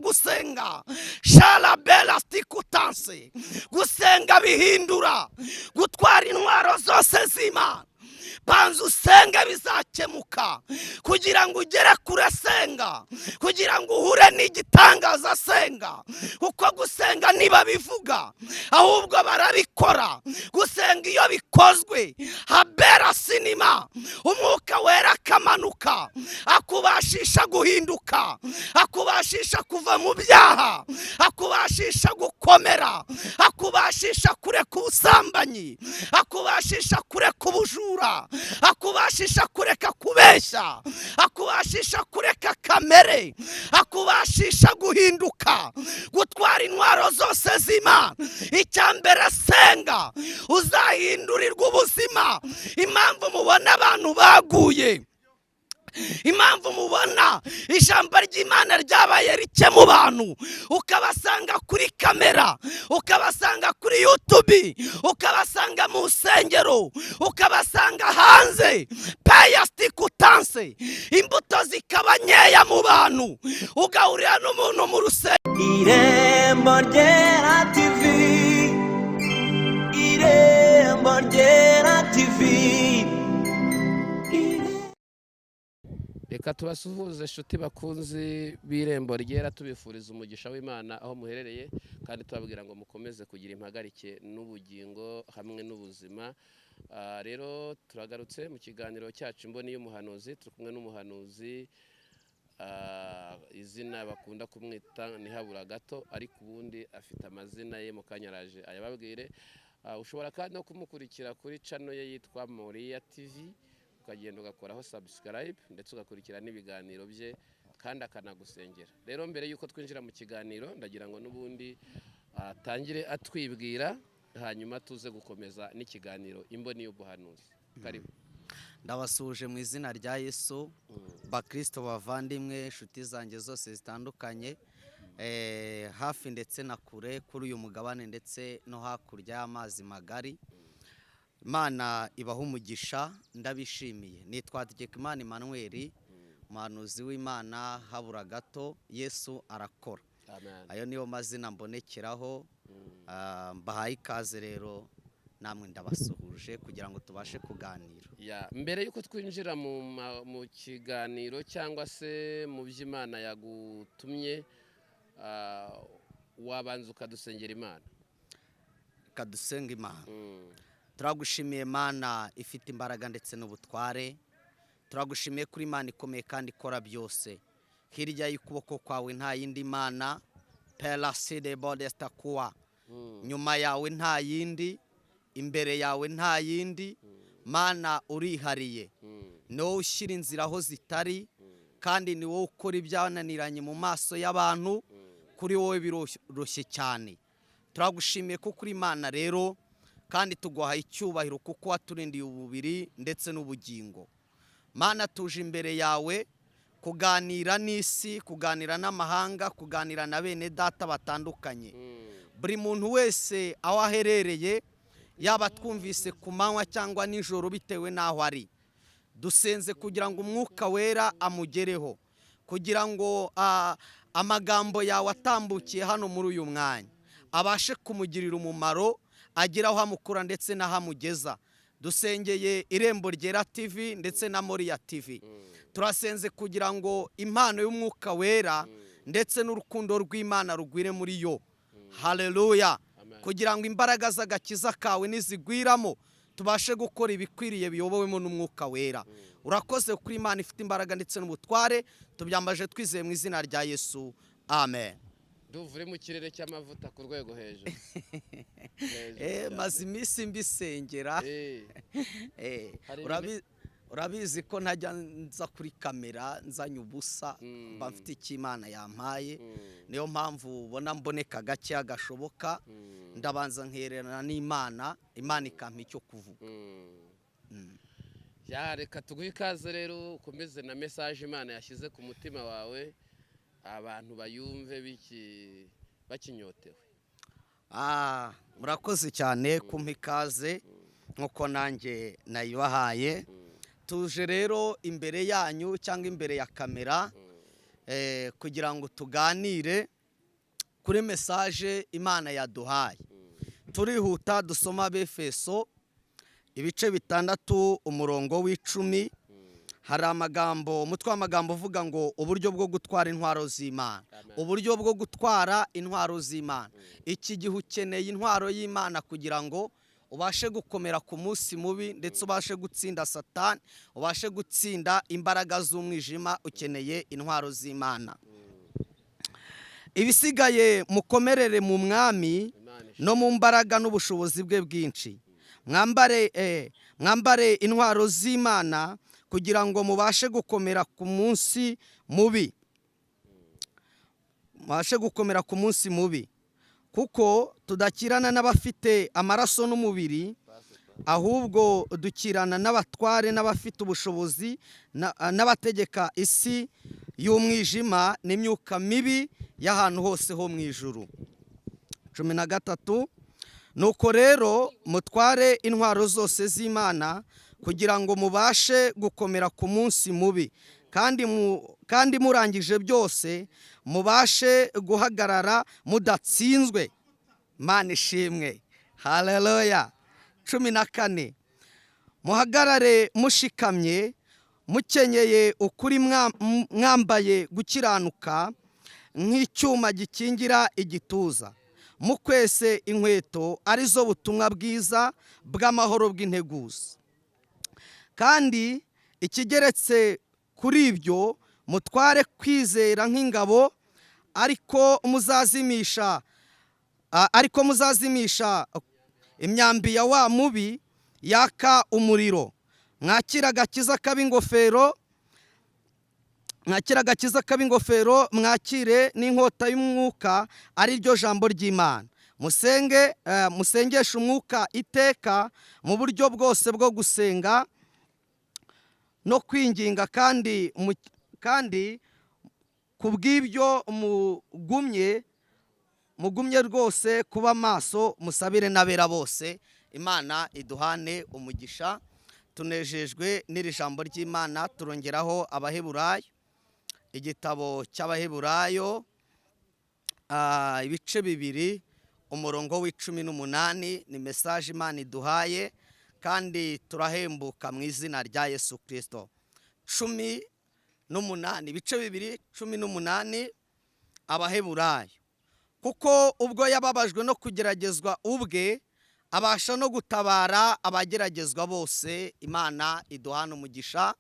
gusenga sharabela stikutanse, gusenga bihindura, gutwara intwaro zose z'Imana. Banza usenge bizakemuka, kugira ngo ugere kure senga, kugira ngo uhure n'igitangaza senga, kuko gusenga niba bivuga ahubwo barabikora. Gusenga iyo bikozwe habera sinima, umwuka wera akamanuka akubashisha guhinduka, akubashisha kuva mu byaha, akubashisha gukomera, akubashisha kureka ubusambanyi, akubashisha kureka ubujura, akubashisha kureka kubeshya, akubashisha kureka kamere, akubashisha guhinduka, gutwara intwaro zose z'Imana. Icyambere senga, uzahindurirwa ubuzima. Impamvu mubona abantu baguye, impamvu mubona ijambo ry'Imana ryabaye rike mu bantu, ukabasanga kuri kamera, ukabasanga kuri YouTube, ukabasanga mu nsengero, ukabasanga hanze, payastikutanse, imbuto zikaba nkeya mu bantu, ugahurira n'umuntu mu rusengero. Irembo Ryera TV, Irembo Ryera TV. Reka tubasuhuze inshuti bakunzi b'Irembo Ryera, tubifuriza umugisha w'Imana aho muherereye, kandi tubabwira ngo mukomeze kugira impagarike n'ubugingo hamwe n'ubuzima. Rero turagarutse mu kiganiro cyacu Imboni y'Umuhanuzi. Turi kumwe n'umuhanuzi, izina bakunda kumwita Ntihabura Gato, ariko ubundi afite amazina ye, mu kanya araje ayababwire. Ushobora kandi no kumukurikira kuri channel ye yitwa Moriya TV, ukagenda ugakoraho subscribe ndetse ugakurikira n'ibiganiro bye, kandi akanagusengera. Rero mbere yuko twinjira mu kiganiro, ndagira ngo n'ubundi atangire atwibwira, hanyuma tuze gukomeza n'ikiganiro Imboni y'Ubuhanuzi. Karibu. Ndabasuje mu izina rya Yesu, bakristo bavandimwe, inshuti zanjye zose zitandukanye, hafi ndetse na kure, kuri uyu mugabane ndetse no hakurya y'amazi magari. Imana ibaha umugisha, ndabishimiye. Nitwa Hategekimana Emmanuel, umuhanuzi w'Imana. Habura gato, Yesu arakora. Amen. Ayo niyo mazina mbonekeraho. Mbahaye ikaze rero, namwe ndabasuhuje kugira ngo tubashe kuganira. Mbere yuko twinjira mu kiganiro cyangwa se mu by'Imana yagutumye, wabanza ukadusengera Imana. Kadusenga Imana. Turagushimiye Mana ifite imbaraga ndetse n'ubutware. Turagushimiye kuri Imana ikomeye kandi ikora byose. Hirya y'ukuboko kwawe nta yindi Mana, pelaside bodesta kuwa. Nyuma yawe nta yindi, imbere yawe nta yindi. Mana urihariye, ni wowe ushyira inzira aho zitari, kandi ni wowe ukora ibyananiranye mu maso y'abantu. Kuri wowe biroshye cyane. Turagushimiye ko kuri Imana rero, kandi tuguhaye icyubahiro kuko waturindiye ububiri ndetse n'ubugingo. Mana tuje imbere yawe kuganira n'isi, kuganira n'amahanga, kuganira na bene data batandukanye. Buri muntu wese aho aherereye, yaba twumvise ku manywa cyangwa nijoro bitewe n'aho ari, dusenze kugira ngo umwuka wera amugereho, kugira ngo amagambo yawe atambukiye hano muri uyu mwanya abashe kumugirira umumaro, agira aho amukura ndetse n'aho amugeza. Dusengeye Irembo Ryera TV ndetse na Moriya TV. Turasenze kugira ngo impano y'umwuka wera ndetse n'urukundo rw'Imana rugwire muri yo. Haleluya. Kugira ngo imbaraga z'agakiza kawe nizigwiramo, tubashe gukora ibikwiriye biyobowemo n'umwuka wera. Urakoze kuri Imana ifite imbaraga ndetse n'ubutware, tubyambaje twizeye mu izina rya Yesu. Amen. Duvure mu kirere cy'amavuta ku rwego hejuru. Maze iminsi mbisengera. Urabizi ko ntajya nza kuri kamera nzanye ubusa, mba mfite icyo Imana yampaye. Niyo mpamvu ubona mboneka gake gashoboka, ndabanza nkererana n'Imana, Imana ikampa icyo kuvuga. Reka tuguhe ikaze rero, ukomeze na message Imana yashyize ku mutima wawe, abantu bayumve bakinyotewe. Murakoze cyane kumpa ikaze nkuko nanjye nayibahaye. Tuje rero imbere yanyu cyangwa imbere ya kamera, kugira ngo tuganire kuri mesaje Imana yaduhaye. Turihuta dusoma Abefeso ibice 6 umurongo w'10. Hari amagambo, umutwe w'amagambo uvuga ngo uburyo bwo gutwara intwaro z'Imana. Uburyo bwo gutwara intwaro z'Imana. Iki gihe ukeneye intwaro y'Imana kugira ngo ubashe gukomera ku munsi mubi, ndetse ubashe gutsinda Satani, ubashe gutsinda imbaraga z'umwijima. Ukeneye intwaro z'Imana. Ibisigaye mukomerere mu mwami no mu mbaraga n'ubushobozi bwe bwinshi. Mwambare intwaro z'Imana kugira ngo mubashe gukomera ku munsi mubi. Mubashe gukomera ku munsi mubi. Kuko tudakirana n'abafite amaraso n'umubiri, ahubwo dukirana n'abatware n'abafite ubushobozi n'abategeka isi y'umwijima n'imyuka mibi y'ahantu hose ho mu ijuru. 13. Nuko rero mutware intwaro zose z'Imana kugira ngo mubashe gukomera ku munsi mubi, kandi murangije byose mubashe guhagarara mudatsinzwe. Imana ishimwe. Haleluya. 14. Muhagarare mushikamye, mukenyeye ukuri, mwambaye gukiranuka nk'icyuma gikingira igituza, mukwese inkweto arizo butumwa bwiza bw'amahoro bw'integuza. Kandi ikigeretse kuri ibyo, mutware kwizera nk'ingabo, ariko muzazimisha imyambi ya wa mubi yaka umuriro. Mwakira agakiza k'ab'ingofero, mwakire n'inkota y'umwuka, ari ryo jambo ry'Imana. Musengeshe umwuka iteka mu buryo bwose bwo gusenga no kwinginga, kandi ku bw'ibyo mugumye rwose kuba maso, musabire n'abera bose. Imana iduhane umugisha. Tunejejwe n'iri jambo ry'Imana. Turongeraho Abaheburayo, igitabo cy'Abaheburayo ibice 2 umurongo w'18. Ni mesaje Imana iduhaye, kandi turahembuka mu izina rya Yesu Kristo. 18 ibice 2 18. Abaheburayo. Kuko ubwo yababajwe no kugeragezwa ubwe, abasha no gutabara abageragezwa bose. Imana iduhana umugisha.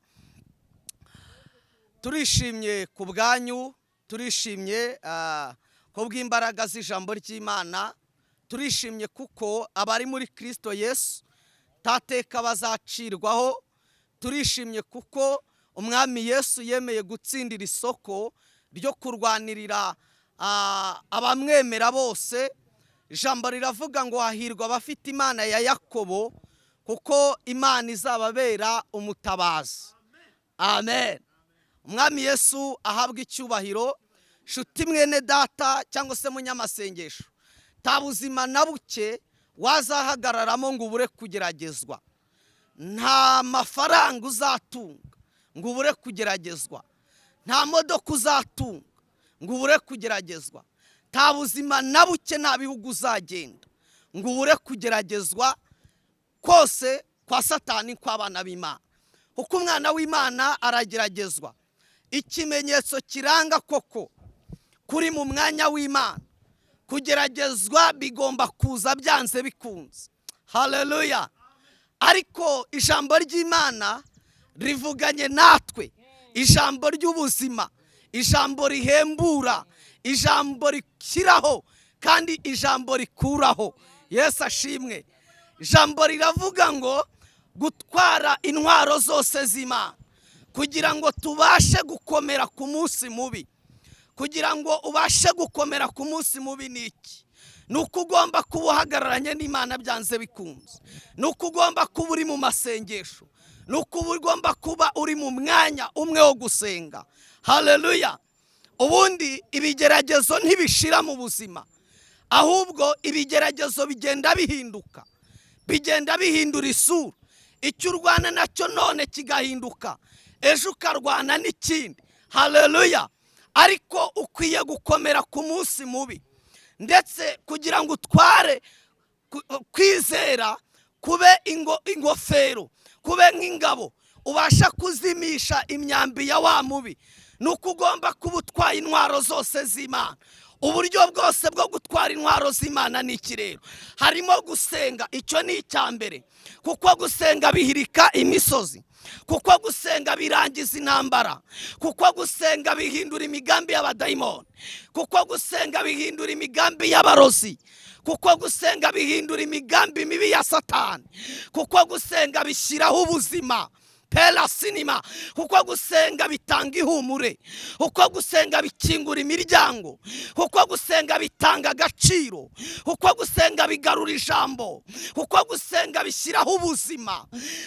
Turishimye ku bwanyu, turishimye ku bw'imbaraga z'ijambo ry'Imana. Turishimye kuko abari muri Kristo Yesu tateka bazacirwaho. Turishimye kuko umwami Yesu yemeye gutsindira isoko ryo kurwanirira abamwemera bose. Ijambo riravuga ngo hahirwa abafite Imana ya Yakobo, kuko Imana izababera umutabazi. Amen. Umwami Yesu ahabwa icyubahiro. Shuti mwene data cyangwa se munyamasengesho, nta buzima na buke wazahagararamo ngo ubure kugeragezwa. Nta mafaranga uzatunga ngo ubure kugeragezwa. Nta modoka uzatunga ngo ubure kugeragezwa. Nta buzima na buke, nta bihugu uzagenda ngo ubure kugeragezwa. Kose kwa Satani kw'abana b'Imana, kuko umwana w'Imana arageragezwa. Ikimenyetso kiranga koko kuri mu mwanya w'Imana, kugeragezwa bigomba kuza byanze bikunze. Haleluya. Ariko ijambo ry'Imana rivuganye natwe, ijambo ry'ubuzima, ijambo rihembura, ijambo rikiraho, kandi ijambo rikuraho. Yesu ashimwe. Ijambo riravuga ngo gutwara intwaro zose z'Imana kugira ngo tubashe gukomera ku munsi mubi. Kugira ngo ubashe gukomera ku munsi mubi ni iki? Nuko ugomba kuba uhagararanye n'Imana byanze bikunze. Nuko ugomba kuba uri mu masengesho. Nuko ugomba kuba uri mu mwanya umwe wo gusenga. Haleluya. Ubundi ibigeragezo ntibishira mu buzima, ahubwo ibigeragezo bigenda bihinduka, bigenda bihindura isura. Icyo urwana nacyo none kigahinduka, ejo ukarwana n'ikindi. Haleluya. ariko ukwiye gukomera ku munsi mubi, ndetse kugira ngo utware kwizera kube ingofero, kube nk'ingabo ubasha kuzimisha imyambi ya wa mubi, nuko ugomba kuba utwaye intwaro zose z'Imana. Uburyo bwose bwo gutwara intwaro z'Imana ni iki rero? Harimo gusenga. Icyo ni icya mbere, kuko gusenga bihirika imisozi, kuko gusenga birangiza intambara, kuko gusenga bihindura imigambi y'abadayimoni, kuko gusenga bihindura imigambi y'abarozi, kuko gusenga bihindura imigambi mibi ya Satani, kuko gusenga bishyiraho ubuzima pela sinima, kuko gusenga bitanga ihumure, kuko gusenga bikingura imiryango, kuko gusenga bitanga agaciro, kuko gusenga bigarura ijambo, kuko gusenga bishyiraho ubuzima.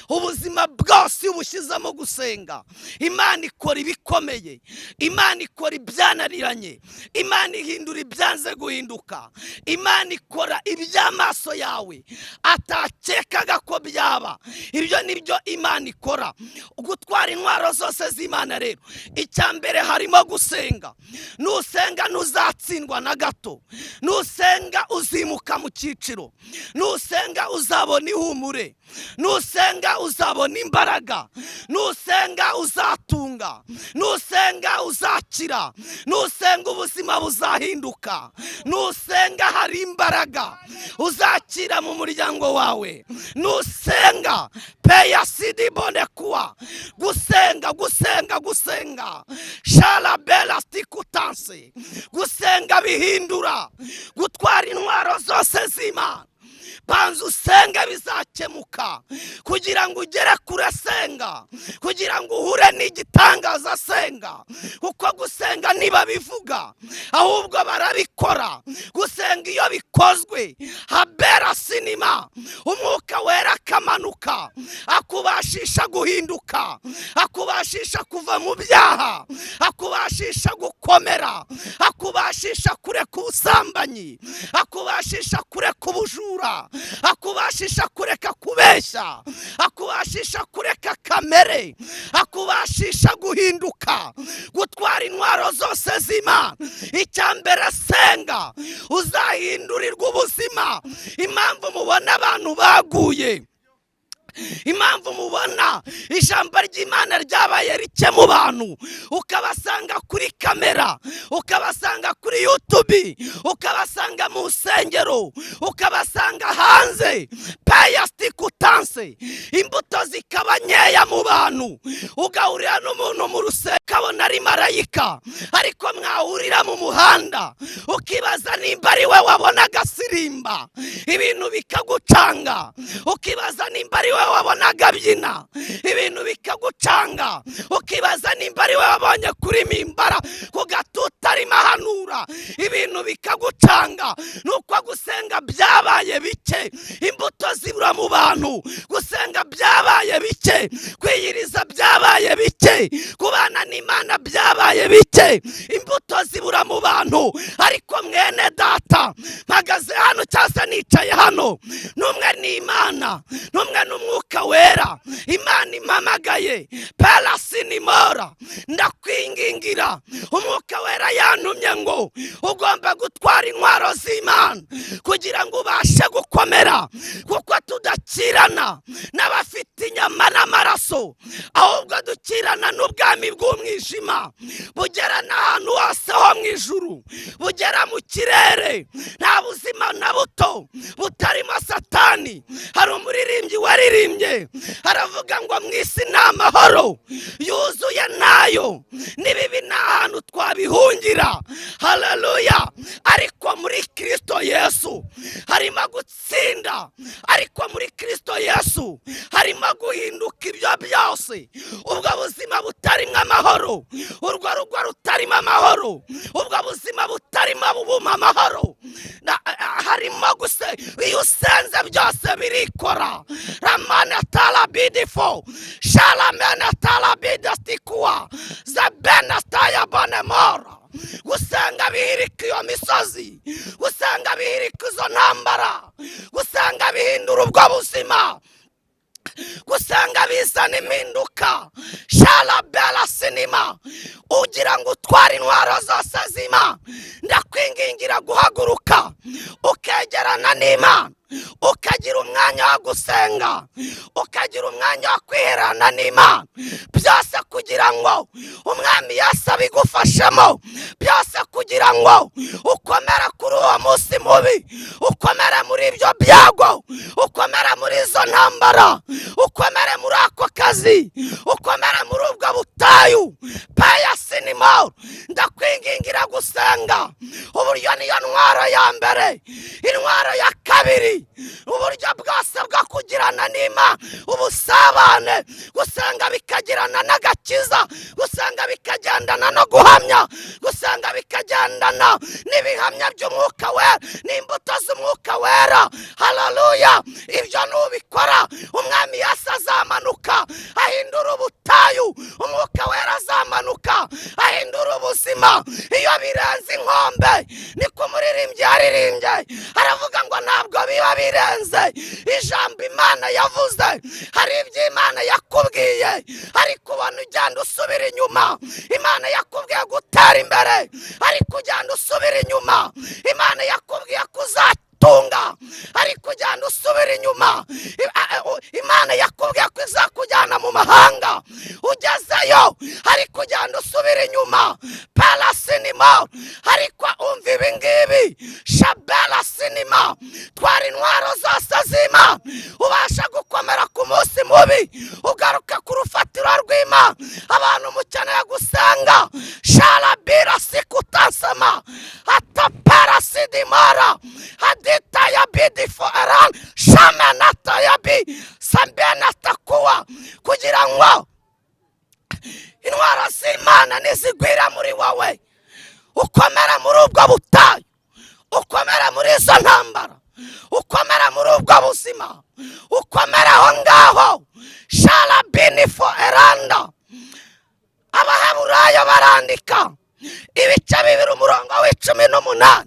Ubuzima bwose ubushyizemo gusenga, Imana ikora ibikomeye, Imana ikora ibyananiranye, Imana ihindura ibyanze guhinduka, Imana ikora iby'amaso yawe atakekaga ko byaba. Ibyo nibyo Imana ikora. Gutwara intwaro zose z'Imana rero, icya mbere harimo gusenga. Nusenga ntuzatsindwa na gato, nusenga uzimuka mu cyiciro, nusenga uzabona ihumure, nusenga uzabona imbaraga, nusenga uzatunga, nusenga uzakira, nusenga ubuzima buzahinduka, nusenga hari imbaraga uzakira mu muryango wawe, nusenga peya sidi bone kuwa. Gusenga shala bela stikutanse. Gusenga bihindura. Gutwara intwaro zose z'Imana, banza usenge bizakemuka. Kugira ngo ugere kure senga, kugira ngo uhure n'igitangaza senga, kuko gusenga niba bivuga ahubwo barabikora. Gusenga iyo bikozwe habera sinima, umwuka wera akamanuka akubashisha guhinduka, akubashisha kuva mu byaha, akubashisha gukomera, akubashisha kureka ubusambanyi, akubashisha kureka ubujura, akubashisha kureka kubeshya, akubashisha kureka kamere, akubashisha guhinduka. Gutwara intwaro zose z'Imana, icya mbere senga, uzahindurirwa ubuzima. Impamvu mubona abantu baguye, impamvu mubona ijambo ry'Imana ryabaye rike mu bantu, ukabasanga kuri kamera, ukabasanga kuri YouTube, ukabasanga mu nsengero, ukabasanga hanze payasti kutanse, imbuto zikaba nkeya mu bantu, ugahurira n'umuntu mu rusengero ukabona ari marayika, ariko mwahurira mu muhanda ukibaza nimba ari we wabonaga sirimba, ibintu bikagucanga, ukibaza nimba ari we wabonaga byina, ibintu bikagucanga, ukibaza nimba ari we wabonye kuri mimbara ku gatuta arimo ahanura, ibintu bikagucanga. Nuko gusenga byabaye bike, imbuto zibura mu bantu. Gusenga byabaye bike, kwiyiriza byabaye bike, kubana n'Imana byabaye bike, imbuto zibura mu bantu. Ariko mwene data, mpagaze hano cyangwa nicaye hano, n'umwe n'Imana, n'umwe n'umwuka wera. Imana impamagaye palasinimora, ndakwingingira, umwuka wera yantumye ngo ugomba gutwara intwaro z'Imana kugira ngo ubashe gukomera, kuko tudakirana n'abafite inyama n'amaraso, ahubwo dukirana n'ubwami bw'umwijima bugera n'ahantu hose ho mu ijuru, bugera mu kirere. Nta buzima na buto butarimo Satani. Hari umuririmbyi waririmbye aravuga ngo mu isi nta mahoro yuzuye nayo, n'ibibi nta hantu twabihungira. Haleluya! Ariko muri Kristo Yesu harimo gutsinda, ariko muri Kristo Yesu harimo guhinduka ibyo byose. Ubwo buzima butarimo amahoro, urwo rugo rutarimo amahoro, ubwo buzima butarimo bubuma amahoro, harimo guse. Iyo usenze byose birikora. Ramana talabidifo shalamena talabidastikuwa zabena stayabanemora. Gusenga bihirika iyo misozi, gusenga bihirika izo ntambara, gusenga bihindura ubwo buzima. gusenga bizana impinduka. Shalabela sinima, ugira ngo utware intwaro zose zima. Ndakwingingira guhaguruka ukegerana n'Imana, ukagira umwanya wo gusenga, ukagira umwanya wo kwiherana n'Imana, byose kugira ngo umwami Yesu abigufashemo, byose kugira ngo ukomere kuri uwo munsi mubi, ukomere muri ibyo byago, ukomere muri izo ntambara, ukomere muri ako kazi, ukomere muri ubwo butayu. Paya sinimoro, ndakwingingira gusenga. Uburyo niyo ntwaro ya mbere. Intwaro ya kabiri, uburyo bwose bwo kugirana n'Imana ubusabane, gusenga bikagirana n'agakiza, gusenga bikagendana no guhamya, gusenga bikagendana n'ibihamya by'umwuka wera n'imbuto z'umwuka wera. Haleluya! Ibyo nubikora umwami Yesu azamanuka ahindura ubutayu, umwuka wera azamanuka ahindura ubuzima. Iyo birenze inkombe, niko umuririmbyi yaririmbye, aravuga ngo ntabwo biba birenze ijambo Imana yavuze. Hari ibyo Imana yakubwiye ariko ubona ugenda usubira inyuma. Imana yakubwiye gutera imbere ariko ugenda usubira inyuma. Imana yakubwiye kuzatunga ariko ugenda usubira inyuma. Imana yakubwiye ko izakujyana mu mahanga, ugezeyo ariko ugenda usubira inyuma. Pala sinima, ariko umva ibi ngibi. Shabela sinima, twara intwaro zose z'Imana, ubasha gukomera ku munsi mubi, ugaruka ku rufatiro rw'Imana. Abantu mukeneye gusenga. Shalabira sikutansama, atapara sidimara, hadita ya bidifo eran, shamanata ya bi, sambenata kuwa, kugira ngo intwaro z'Imana nizigwira muri wowe, ukomera muri ubwo butayu, ukomera muri izo ntambara, ukomera muri ubwo buzima, ukomera aho ngaho. Shalabinifo eranda, Abaheburayo barandika ibice 2:18,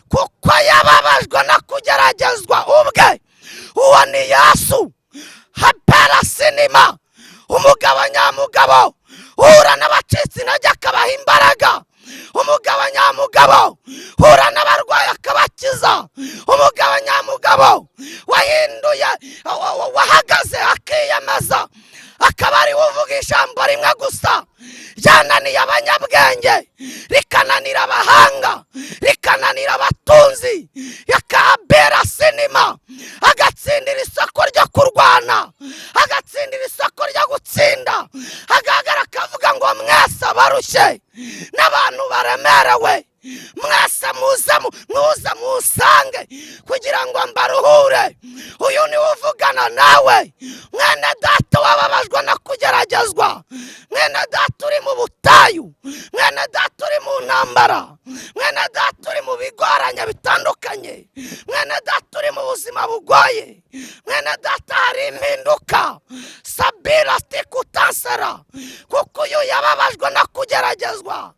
kuko yababajwe no kugeragezwa ubwe. Uwo ni Yesu. Hapera sinima, umugabo nyamugabo uhura n'abacitse intege akabaha imbaraga, umugabo nyamugabo uhura n'abarwayi akabakiza, umugabo nyamugabo wahinduye, wahagaze akiyemeza, akaba ari uvuga ijambo rimwe gusa ryananiye abanyabwenge, rikananira abahanga, rikananira abatunzi. Yakabera sinima, agatsindira isoko ryo kurwana, agatsindira isoko ryo gutsinda, agahagarara akavuga ngo mwese abarushye n'abantu baremerewe, mwese muze musange kugira ngo mbaruhure. Uyu ni uvugana nawe, mwene data wababajwe no kugeragezwa, mwene data uri mu butayu, mwene data uri mu ntambara, mwene data uri mu bigoranye bitandukanye, mwene data uri mu buzima bugoye, mwene data hari impinduka. Sabira tikutansera, kuko uyu yababajwe no kugeragezwa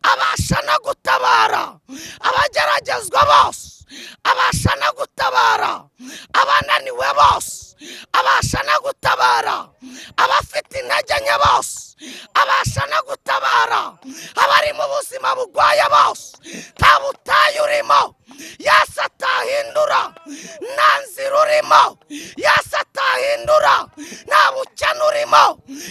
abasha no gutabara abageragezwa bose, abasha no gutabara abananiwe bose, abasha no gutabara abafite intege nke bose, abasha no gutabara abari mu buzima bugwaye bose. Nta butayu urimo Yesu atahindura, nta nzira urimo Yesu atahindura, nta bukene urimo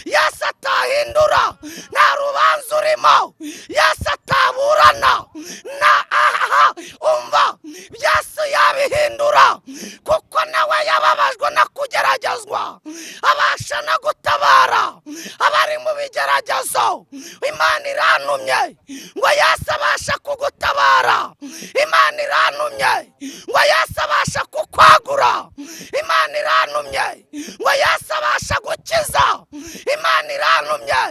Yesu atahindura, nta rubanza urimo Yesu ataburana. Umva, Yesu yabihindura, kuko nawe yababajwe no kugeragezwa, abasha no gutabara abari mu bigeragezo. Imana irantumye ngo Yesu abasha kugutabara, Imana irantumye ngo Yesu abasha kukwagura, Imana irantumye ngo Yesu abasha gukiza, Imana irantumye.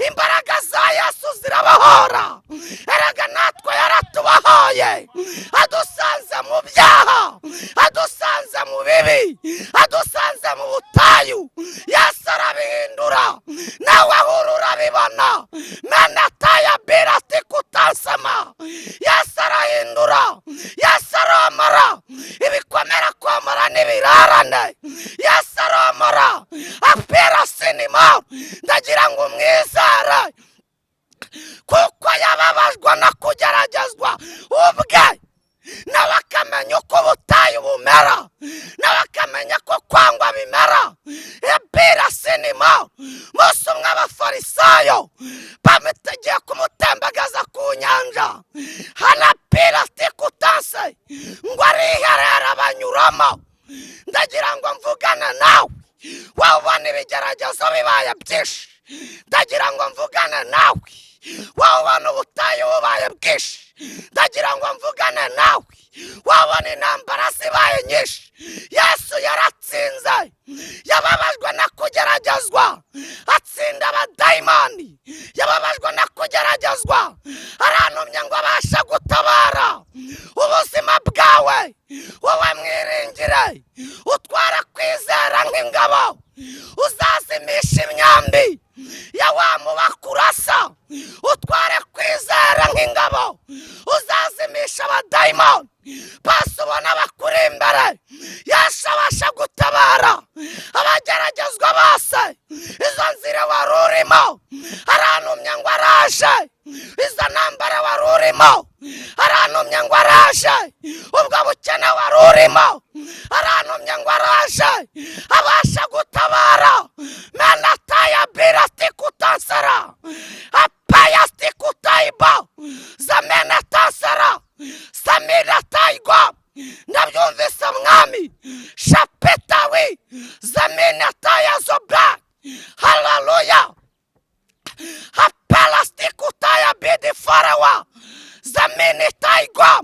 Imbaraga za Yesu zirabohora, erega natwe yaratubohoye, adusanze mu byaha, adusanze mu bibi, adusanze mu butayu. Yesu arabihindura, nawe ahura urabibona. Menataya birati kutansama, Yesu arahindura, Yesu aramara ibikomera komora n'ibirarane, Yesu aramara umwizere kuko yababajwe no kugeragezwa ubwe, nawe akamenya uko ubutayu bumera, nawe akamenya ko kwangwa bimera. Ebira sinimo munsi umwe abafarisayo bamutegeye kumutembagaza ku nyanja, hanapira tikutanse ngo ariherera banyuramo. Ndagira ngo mvugane nawe wabona ibigeragezo bibaye byinshi, ndagira ngo mvugane nawe wabona ubutayu bubaye bwinshi, ndagira ngo mvugane nawe wabona intambara zibaye nyinshi. Yesu yaratsinze, yababajwe no kugeragezwa, atsinda abadayimoni. Yababajwe no kugeragezwa, arantumye ngo abashe gutabara ubuzima bwawe. Wowe mwiringire, utwara kwizera nk'ingabo, uzazimisha imyambi ya wa mubakurasa. Utware kwizera nk'ingabo, uzazimisha abadayimoni. Pasi ubona bakuri imbere, Yesu abasha gutabara abageragezwa bose. Izo nzira wari urimo arantumye ngo araje, izo ntambara wari urimo arantumye ngo araje, ubwo bukene wari urimo arantumye ngo araje, abasha gutabara. Menataya birati kutansara, apayasti kutaiba, zamenatansara, samira taigwa. Ndabyumvise mwami, shapetawi, zamenataya zobra. Hallelujah. Apelasti kutaya bidi farawa, zamenetaigwa.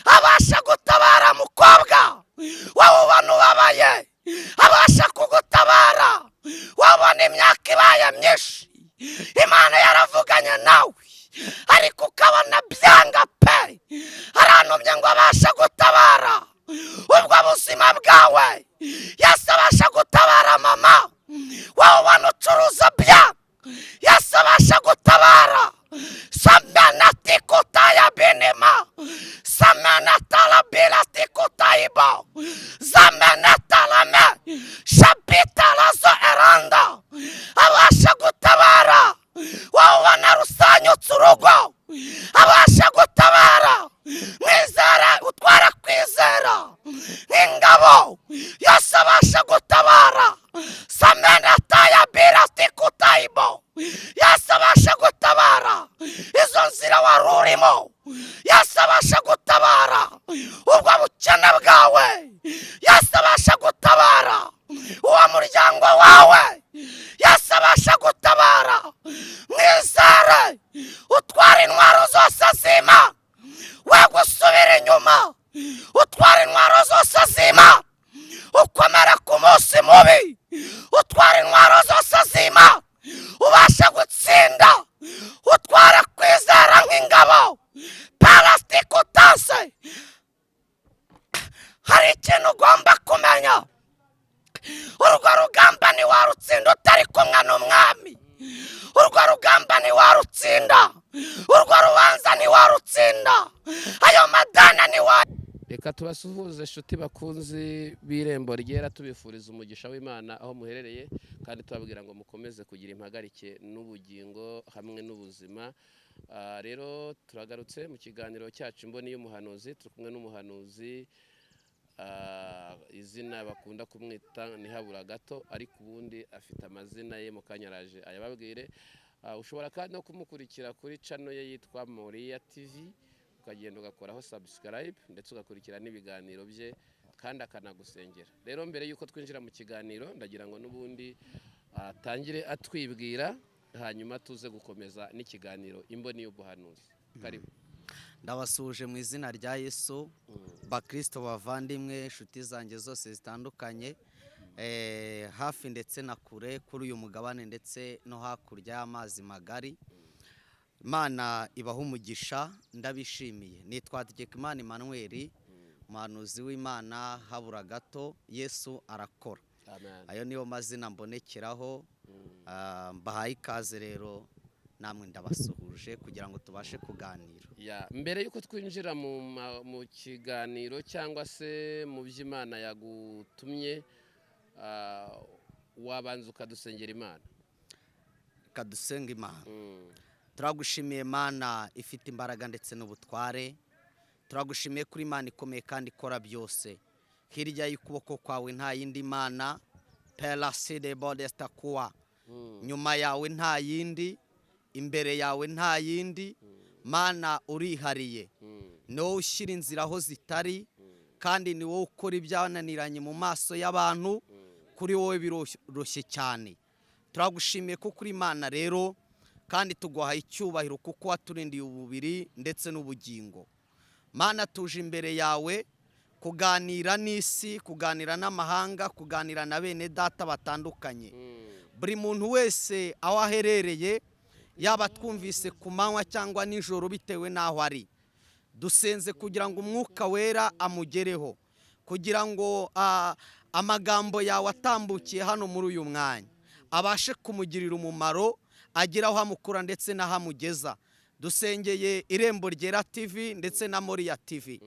Abasha gutabara mukobwa, wowe ubona ubabaye, abasha kugutabara. Wabona imyaka ibaye myinshi, Imana yaravuganye nawe, ariko ukabona byanga pe. Arantumye ngo abasha gutabara ubwo buzima bwawe. Yesu abasha gutabara mama, wowe ubona ucuruza bya, Yesu abasha gutabara. Samana tikutaya benema, samana talabela tikutaiba, zamana talame, shabitala zo eranda. Abasha gutabara, wabona rusanyutse urugo, abasha gutabara. Mwizera, utwara kwizera nk'ingabo, Yesu abasha gutabara. Samana taya bela tikutaiba, Yesu abasha gutabara. Izo nzira wari urimo, Yesu abasha gutabara. Ubwo bukene bwawe, Yesu abasha gutabara. Uwo muryango wawe, Yesu abasha gutabara. Mwizere, utwara intwaro zose zima, we gusubira inyuma. Utwara intwaro zose zima, ukomera ku munsi mubi. Utwara intwaro zose zima, ubasha gutsinda. Utwara kwizera nk'ingabo, parastikutanse. Hari ikintu ugomba kumenya, urwo rugamba ntiwarutsinda utari kumwe n'umwami. Urwo rugamba ntiwarutsinda, urwo rubanza ntiwarutsinda, ayo madana ntiwarutsinda. Reka tubasuhuze inshuti bakunzi b'Irembo Ryera, tubifuriza umugisha w'Imana aho muherereye, kandi tubabwira ngo mukomeze kugira impagarike n'ubugingo hamwe n'ubuzima. Rero turagarutse mu kiganiro cyacu Imboni y'Umuhanuzi. Turi kumwe n'umuhanuzi, izina bakunda kumwita Ntihabura Gato, ariko ubundi afite amazina ye mu kanya araje ayababwire. Ushobora kandi no kumukurikira kuri channel ye yitwa Moriya TV, ukagenda ugakoraho subscribe ndetse ugakurikira n'ibiganiro bye kandi akanagusengera. Rero mbere yuko twinjira mu kiganiro, ndagira ngo n'ubundi atangire atwibwira, hanyuma tuze gukomeza n'ikiganiro Imboni y'Ubuhanuzi. Karibu. Ndabasuje mu izina rya Yesu, bakristo bavandimwe, inshuti zanjye zose zitandukanye, hafi ndetse na kure, kuri uyu mugabane ndetse no hakurya y'amazi magari. Imana ibaha umugisha, ndabishimiye. Nitwa Hategekimana Emmanuel, umuhanuzi w'Imana habura gato, Yesu arakora. Amen. Ayo niyo mazina mbonekeraho. Mbahaye ikaze rero, namwe ndabasuhuje kugira ngo tubashe kuganira. Mbere yuko twinjira mu kiganiro cyangwa se mu by'Imana yagutumye, wabanza ukadusengera Imana. reka dusenge Imana. Turagushimiye Mana ifite imbaraga ndetse n'ubutware. Turagushimiye kuri Imana ikomeye kandi ikora byose. Hirya y'ukuboko kwawe nta yindi Mana, Pelaside Bodesta kuwa. Nyuma yawe nta yindi, imbere yawe nta yindi. Mana urihariye. Ni wowe ushyira inzira aho zitari, kandi ni wowe ukora ibyananiranye mu maso y'abantu. Kuri wowe biroroshye cyane. Turagushimiye ko kuri Imana rero, kandi tuguha icyubahiro kuko waturindiye ububiri ndetse n'ubugingo. Mana tuje imbere yawe kuganira n'isi, kuganira n'amahanga, kuganira na bene data batandukanye. Buri muntu wese aho aherereye, yaba twumvise ku manywa cyangwa nijoro bitewe n'aho ari. Dusenze kugira ngo umwuka wera amugereho, kugira ngo amagambo yawe atambukiye hano muri uyu mwanya abashe kumugirira umumaro, agera aho amukura ndetse n'aho amugeza. Dusengeye Irembo Ryera TV ndetse na Moriya TV.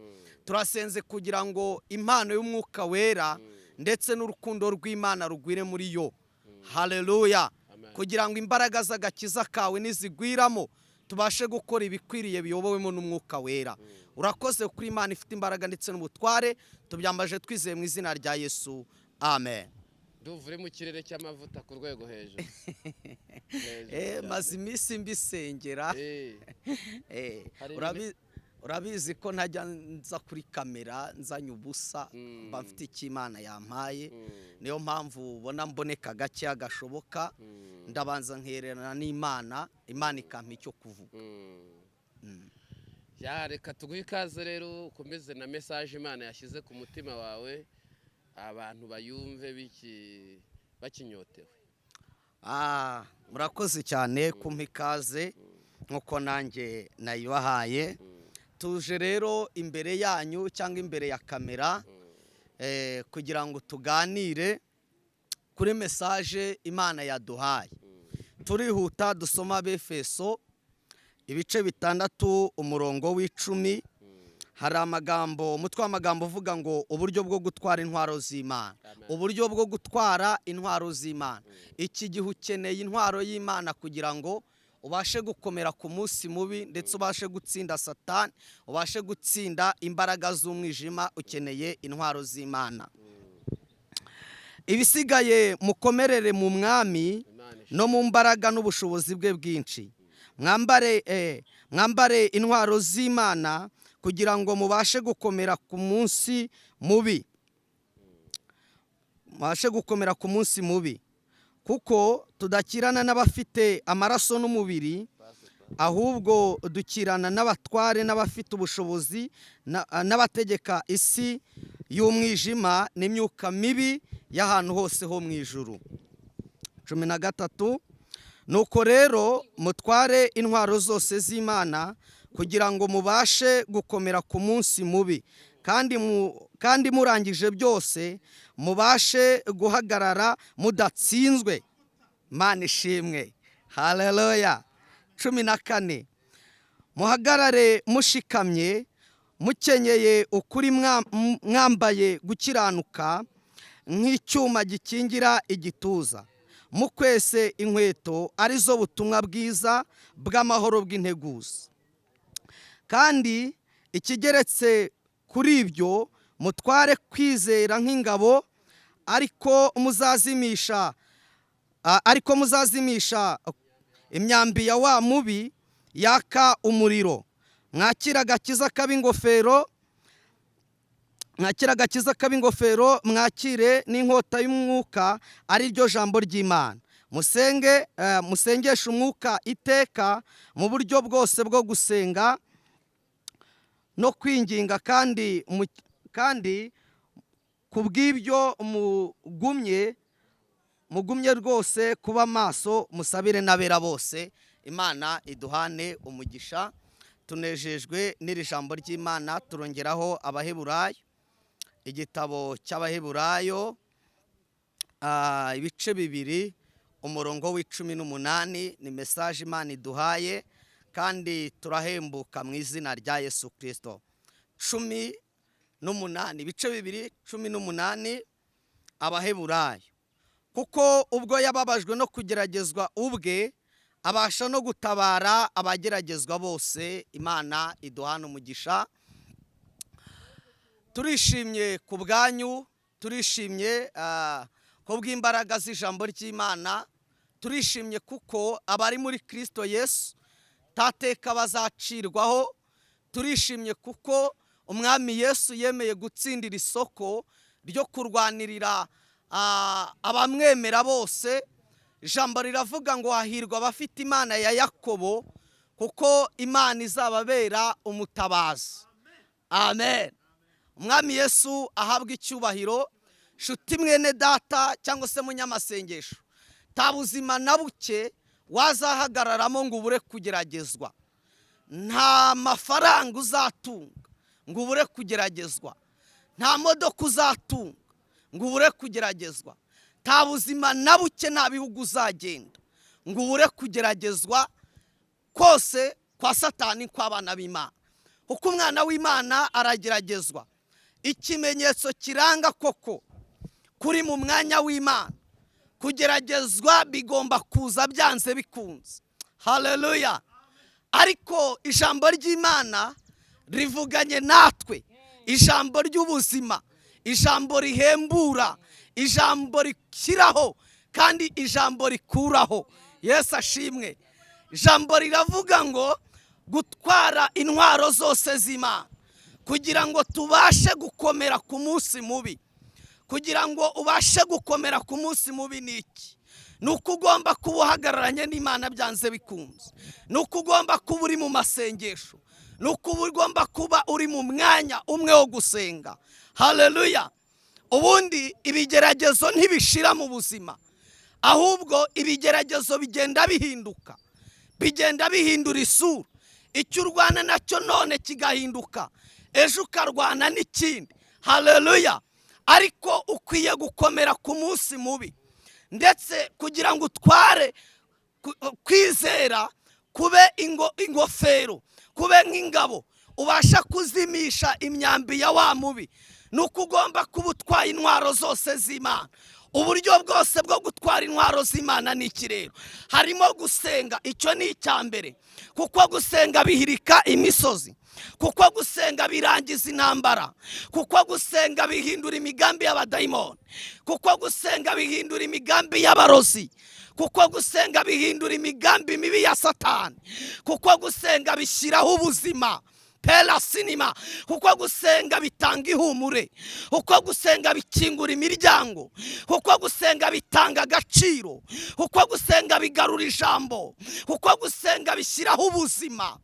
Turasenze kugira ngo impano y'umwuka wera ndetse n'urukundo rw'Imana rugwire muri yo. Haleluya. Kugira ngo imbaraga z'agakiza kawe nizigwiramo, tubashe gukora ibikwiriye biyobowemo n'umwuka wera. Urakoze kuri Imana ifite imbaraga ndetse n'ubutware. Tubyambaje twizeye mu izina rya Yesu. Amen. Duvure mu kirere cy'amavuta ku rwego hejuru. Maze iminsi mbisengera. Urabizi ko ntajya nza kuri kamera nzanye ubusa, mba mfite icyo Imana yampaye. Niyo mpamvu ubona mboneka gake gashoboka. Ndabanza nkererana n'Imana, Imana ikampa icyo kuvuga. Reka tuguhe ikaze rero, ukomeze na message Imana yashyize ku mutima wawe, abantu bayumve bakinyotewe. Murakoze cyane kumpa ikaze nkuko nanjye nayibahaye. Tuje rero imbere yanyu cyangwa imbere ya kamera kugira ngo tuganire kuri message Imana yaduhaye. Turihuta dusoma Abefeso ibice 6 umurongo w'10. Hari amagambo, umutwe w'amagambo uvuga ngo uburyo bwo gutwara intwaro z'Imana. Uburyo bwo gutwara intwaro z'Imana. Iki gihe ukeneye intwaro y'Imana kugira ngo ubashe gukomera ku munsi mubi, ndetse ubashe gutsinda Satani, ubashe gutsinda imbaraga z'umwijima. Ukeneye intwaro z'Imana. Ibisigaye mukomerere mu mwami no mu mbaraga n'ubushobozi bwe bwinshi. Mwambare intwaro z'Imana kugira ngo mubashe gukomera ku munsi mubi. Mubashe gukomera ku munsi mubi. Kuko tudakirana n'abafite amaraso n'umubiri, ahubwo dukirana n'abatware n'abafite ubushobozi, n'abategeka isi y'umwijima n'imyuka mibi y'ahantu hose ho mu ijuru. 13. Nuko rero mutware intwaro zose z'Imana kugira ngo mubashe gukomera ku munsi mubi, kandi murangije byose mubashe guhagarara mudatsinzwe. Imana ishimwe. Haleluya. 14. Muhagarare mushikamye, mukenyeye ukuri, mwambaye gukiranuka nk'icyuma gikingira igituza, mukwese inkweto arizo butumwa bwiza bw'amahoro bw'integuza. Kandi ikigeretse kuri ibyo, mutware kwizera nk'ingabo, ariko muzazimisha imyambi ya wa mubi yaka umuriro. Mwakira agakiza k'ab'ingofero, mwakire n'inkota y'umwuka, ari ryo jambo ry'Imana. Musengeshe umwuka iteka mu buryo bwose bwo gusenga no kwinginga, kandi kubw'ibyo mugumye rwose kuba maso, musabire n'abera bose. Imana iduhane umugisha. Tunejejwe n'iri jambo ry'Imana. Turongeraho Abaheburayo, igitabo cy'Abaheburayo ibice 2 umurongo w'18. Ni message Imana iduhaye, kandi turahembuka mu izina rya Yesu Kristo. 18 ibice 2 18. Abaheburayo. Kuko ubwo yababajwe no kugeragezwa ubwe, abasha no gutabara abageragezwa bose. Imana iduhana umugisha. Turishimye ku bwanyu, turishimye ku bw'imbaraga z'ijambo ry'Imana, turishimye kuko abari muri Kristo Yesu tateka bazacirwaho. Turishimye kuko umwami Yesu yemeye gutsindira isoko ryo kurwanirira abamwemera bose. Ijambo riravuga ngo hahirwa abafite Imana ya Yakobo, kuko Imana izababera umutabazi. Amen. Umwami Yesu ahabwa icyubahiro. Nshuti mwene data cyangwa se munyamasengesho, nta buzima na buke wazahagararamo ngo ubure kugeragezwa. Nta mafaranga uzatunga ngo ubure kugeragezwa. Nta modoka uzatunga ngo ubure kugeragezwa. Nta buzima na buke, nta bihugu uzagenda ngo ubure kugeragezwa. Kose kwa Satani kw'abana b'Imana, kuko umwana w'Imana arageragezwa. Ikimenyetso kiranga koko kuri mu mwanya w'Imana, kugeragezwa bigomba kuza byanze bikunze. Haleluya. Ariko ijambo ry'Imana rivuganye natwe, ijambo ry'ubuzima, ijambo rihembura, ijambo rikiraho kandi ijambo rikuraho. Yesu ashimwe. Ijambo riravuga ngo gutwara intwaro zose z'Imana kugira ngo tubashe gukomera ku munsi mubi. Kugira ngo ubashe gukomera ku munsi mubi ni iki? Nuko ugomba kuba uhagararanye n'Imana byanze bikunze. Nuko ugomba kuba uri mu masengesho. Nuko ugomba kuba uri mu mwanya umwe wo gusenga. Haleluya. Ubundi ibigeragezo ntibishira mu buzima, ahubwo ibigeragezo bigenda bihinduka, bigenda bihindura isura. Icyo urwana nacyo none kigahinduka, ejo ukarwana n'ikindi. Haleluya. Ariko ukwiye gukomera ku munsi mubi, ndetse kugira ngo utware kwizera kube ingofero, kube nk'ingabo ubasha kuzimisha imyambi ya wa mubi. Nuko ugomba kuba utwaye intwaro zose z'Imana. Uburyo bwose bwo gutwara intwaro z'Imana ni iki rero? Harimo gusenga. Icyo ni icya mbere, kuko gusenga bihirika imisozi, kuko gusenga birangiza intambara, kuko gusenga bihindura imigambi y'abadayimoni, kuko gusenga bihindura imigambi y'abarozi, kuko gusenga bihindura imigambi mibi ya Satani, kuko gusenga bishyiraho ubuzima pela sinima, kuko gusenga bitanga ihumure, kuko gusenga bikingura imiryango, kuko gusenga bitanga agaciro, kuko gusenga bigarura ijambo, kuko gusenga bishyiraho ubuzima.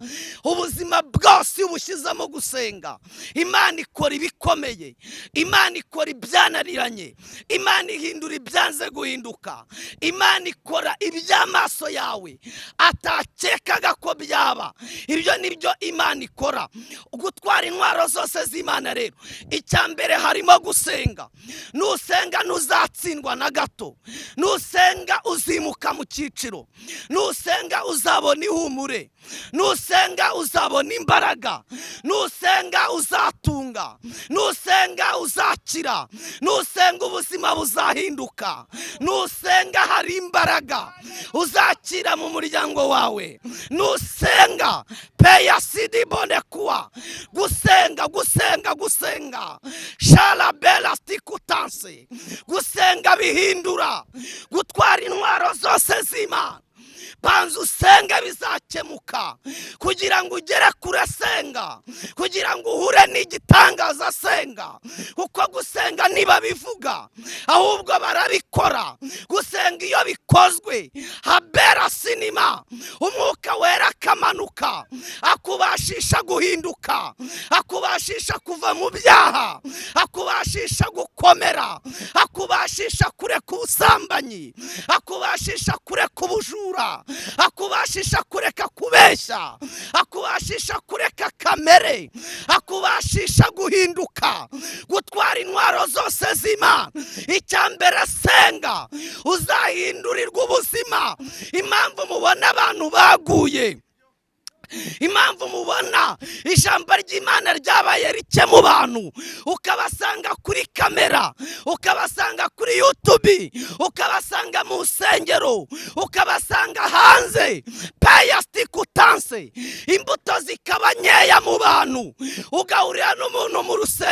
Ubuzima bwose ubushyizemo gusenga, Imana ikora ibikomeye, Imana ikora ibyananiranye, Imana ihindura ibyanze guhinduka, Imana ikora iby'amaso yawe atakekaga ko byaba. Ibyo nibyo Imana ikora. Gutwara intwaro zose z'Imana rero, icya mbere harimo gusenga. Nusenga ntuzatsindwa na gato. Nusenga uzimuka mu cyiciro. Nusenga uzabona ihumure. Nusenga uzabona imbaraga. Nusenga uzatunga. Nusenga uzakira. Nusenga ubuzima buzahinduka. Nusenga hari imbaraga uzakira mu muryango wawe. Nusenga peya sidi bone kuwa. Gusenga, gusenga, gusenga. Shala bela stikutanse. Gusenga bihindura. Gutwara intwaro zose z'Imana. Banza usenga bizakemuka, kugira ngo ugere kure senga, kugira ngo uhure n'igitangaza senga. Kuko gusenga niba bivuga, ahubwo barabikora. Gusenga iyo bikozwe, habera sinima, umwuka wera akamanuka, akubashisha guhinduka, akubashisha kuva mu byaha, akubashisha gukomera, akubashisha kureka ubusambanyi, akubashisha kureka ubujura, akubashisha kureka kubeshya, akubashisha kureka kamere, akubashisha guhinduka, gutwara intwaro zose z'Imana. Icya mbere senga, uzahindurirwa ubuzima. Impamvu mubona abantu baguye impamvu mubona ijambo ry'Imana ryabaye rike mu bantu, ukabasanga kuri kamera, ukabasanga kuri YouTube, ukabasanga mu nsengero, ukabasanga hanze, payastikutanse, imbuto zikaba nkeya mu bantu, ugahurira n'umuntu mu rusengero